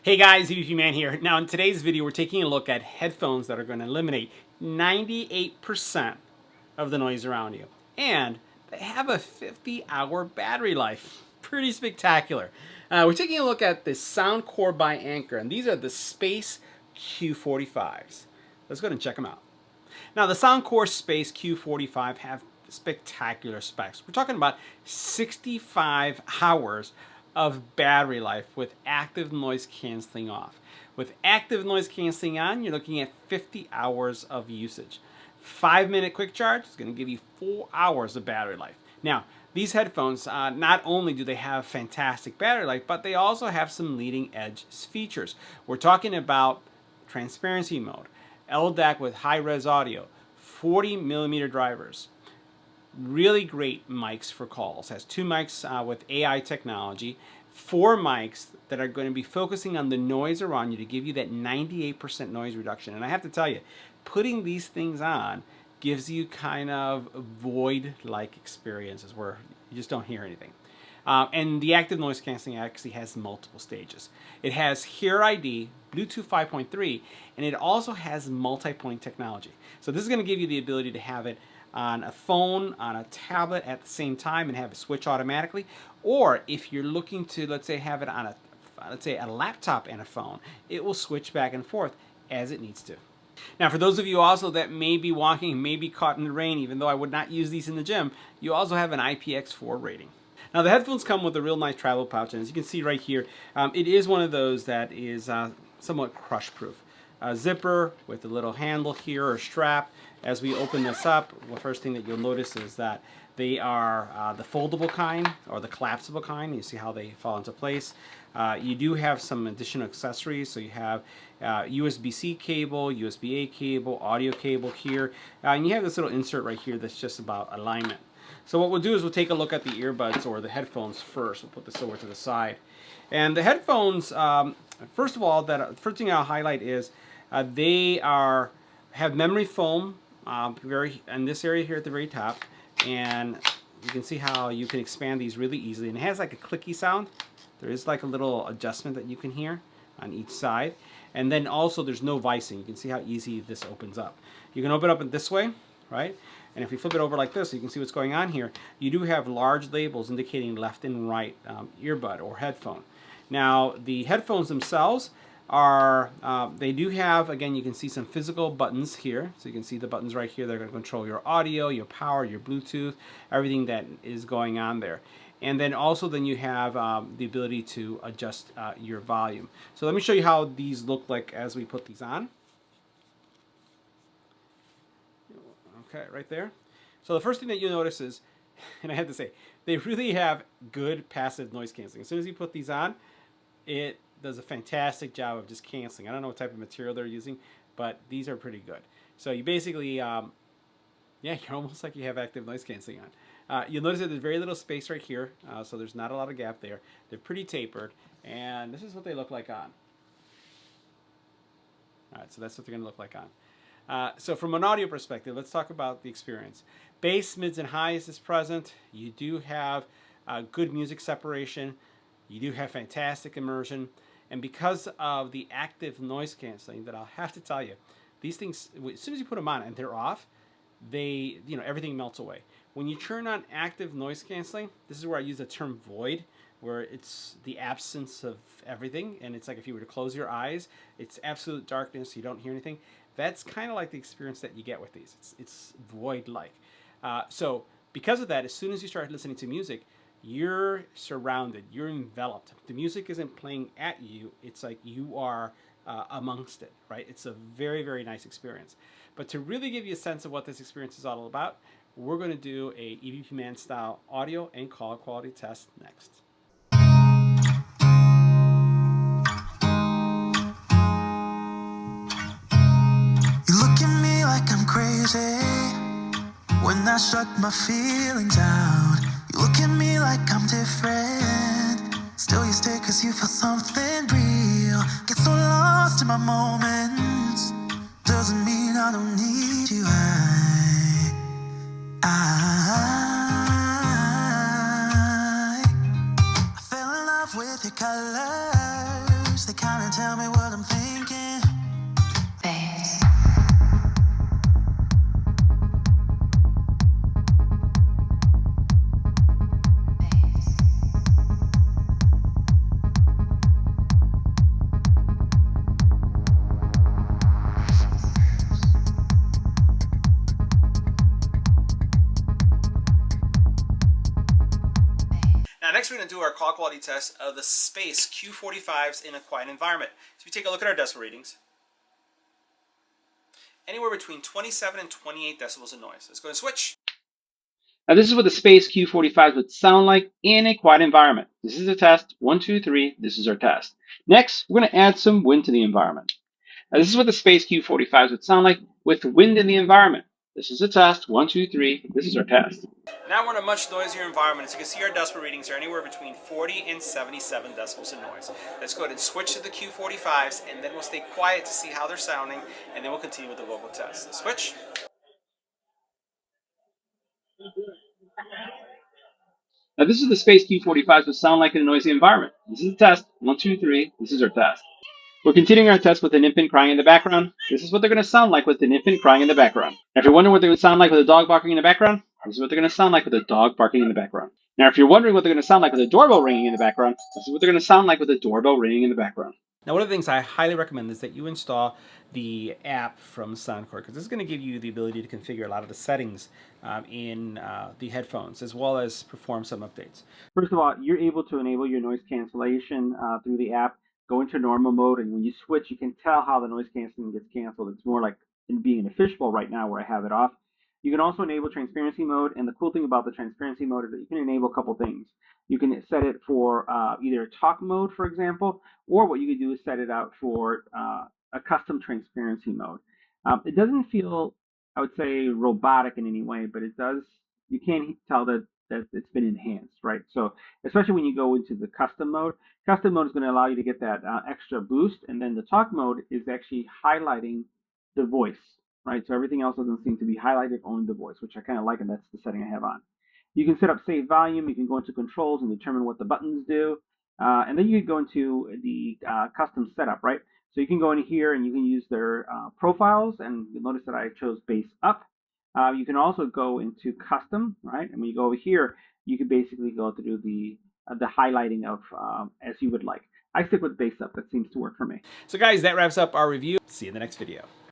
Hey guys, EBPMAN here. Now in today's video we're taking a look at headphones that are going to eliminate 98% of the noise around you. And they have a 50-hour battery life. Pretty spectacular. We're taking a look at the Soundcore by Anker, and these are the Space Q45s. Let's go ahead and check them out. Now the Soundcore Space Q45 have spectacular specs. We're talking about 65 hours of battery life with active noise canceling off. With active noise canceling on, you're looking at 50 hours of usage. 5-minute quick charge is going to give you 4 hours of battery life. Now, these headphones, not only do they have fantastic battery life, but they also have some leading edge features. We're talking about transparency mode, LDAC with high-res audio, 40mm drivers, really great mics for calls. Has 2 mics with AI technology, 4 mics that are going to be focusing on the noise around you to give you that 98% noise reduction. And I have to tell you, putting these things on gives you kind of void-like experiences where you just don't hear anything. And the active noise canceling actually has multiple stages. It has Hear ID, Bluetooth 5.3, and it also has multi-point technology. So this is going to give you the ability to have it on a phone, on a tablet at the same time and have it switch automatically. Or if you're looking to, let's say, have it on a, a laptop and a phone, it will switch back and forth as it needs to. Now, for those of you also that may be walking, may be caught in the rain, even though I would not use these in the gym, you also have an IPX4 rating. Now, the headphones come with a real nice travel pouch, and as you can see right here, it is one of those that is somewhat crush-proof. A zipper with a little handle here or strap. As we open this up, the first thing that you'll notice is that they are the foldable kind or the collapsible kind. You see how they fall into place. You do have some additional accessories. So you have USB-C cable, USB-A cable, audio cable here. And you have this little insert right here that's just about alignment. So what we'll do is we'll take a look at the earbuds or the headphones first. We'll put this over to the side. And the headphones, first of all, the first thing I'll highlight is they have memory foam in this area here at the very top, and you can see how you can expand these really easily. And it has like a clicky sound. There is like a little adjustment that you can hear on each side. And then also there's no vicing. You can see how easy this opens up. You can open it up this way, right? And if you flip it over like this, you can see what's going on here. You do have large labels indicating left and right earbud or headphone. Now, the headphones themselves are, they do have, again, you can see some physical buttons here. So you can see the buttons right here. They're going to control your audio, your power, your Bluetooth, everything that is going on there. And then also then you have the ability to adjust your volume. So let me show you how these look like as we put these on. Okay, right there. So the first thing that you notice is, and I have to say, they really have good passive noise canceling. As soon as you put these on, it does a fantastic job of just canceling. I don't know what type of material they're using, but these are pretty good. So you basically, yeah, you're almost like you have active noise canceling on. You'll notice that there's very little space right here, so there's not a lot of gap there. They're pretty tapered, and this is what they look like on. All right, so that's what they're going to look like on. So from an audio perspective, let's talk about the experience. Bass, mids, and highs is present. You do have good music separation. You do have fantastic immersion. And because of the active noise canceling, that I'll have to tell you, these things, as soon as you put them on and they're off, they, everything melts away. When you turn on active noise canceling, this is where I use the term void, where it's the absence of everything. And it's like if you were to close your eyes, it's absolute darkness. You don't hear anything. That's kind of like the experience that you get with these. It's void-like. So because of that, as soon as you start listening to music, you're surrounded, you're enveloped. The music isn't playing at you, it's like you are amongst it, right? It's a very, very nice experience. But to really give you a sense of what this experience is all about, we're going to do a EBPMAN style audio and call quality test next. You look at me like I'm crazy when I shut my feelings out. You look at me like I'm different. Still you stay cause you feel something real. Get so lost in my moments. Doesn't mean I don't need you. I fell in love with your colors. They kinda tell our call quality test of the Space Q45s in a quiet environment. So if you take a look at our decibel readings, anywhere between 27 and 28 decibels of noise. Let's go and switch. Now this is what the Space Q45s would sound like in a quiet environment. This is a test. 1, 2, 3. This is our test. Next, we're going to add some wind to the environment. Now this is what the Space Q45s would sound like with wind in the environment. This is a test. 1, 2, 3. This is our test. Now we're in a much noisier environment. As you can see, our decibel readings are anywhere between 40 and 77 decibels of noise. Let's go ahead and switch to the Q45s, and then we'll stay quiet to see how they're sounding, and then we'll continue with the vocal test. Let's switch. Now this is the Space Q45s would sound like in a noisy environment. This is a test. 1, 2, 3. This is our test. We're continuing our test with an infant crying in the background. This is what they're going to sound like with an infant crying in the background. Now, if you're wondering what they would sound like with a dog barking in the background, this is what they're going to sound like with a dog barking in the background. Now, if you're wondering what they're going to sound like with a doorbell ringing in the background, this is what they're going to sound like with a doorbell ringing in the background. Now, one of the things I highly recommend is that you install the app from Soundcore, because this is going to give you the ability to configure a lot of the settings in the headphones, as well as perform some updates. First of all, you're able to enable your noise cancellation through the app. Go into normal mode, and when you switch, you can tell how the noise canceling gets canceled. It's more like in being in a fishbowl right now where I have it off. You can also enable transparency mode, and the cool thing about the transparency mode is that you can enable a couple things. You can set it for either talk mode, for example, or what you can do is set it out for a custom transparency mode. It doesn't feel, I would say, robotic in any way, but it does. You can tell that it's been enhanced, right? So especially when you go into the custom mode is going to allow you to get that extra boost, and then the talk mode is actually highlighting the voice, right? So everything else doesn't seem to be highlighted, only the voice, which I kind of like, and that's the setting I have on. You can set up save volume. You can go into controls and determine what the buttons do, and then you can go into the custom setup, right? So you can go in here and you can use their profiles, and you'll notice that I chose bass up. You can also go into custom, right? And when you go over here, you can basically go through the highlighting of as you would like. I stick with bass up. That seems to work for me. So guys, that wraps up our review. See you in the next video.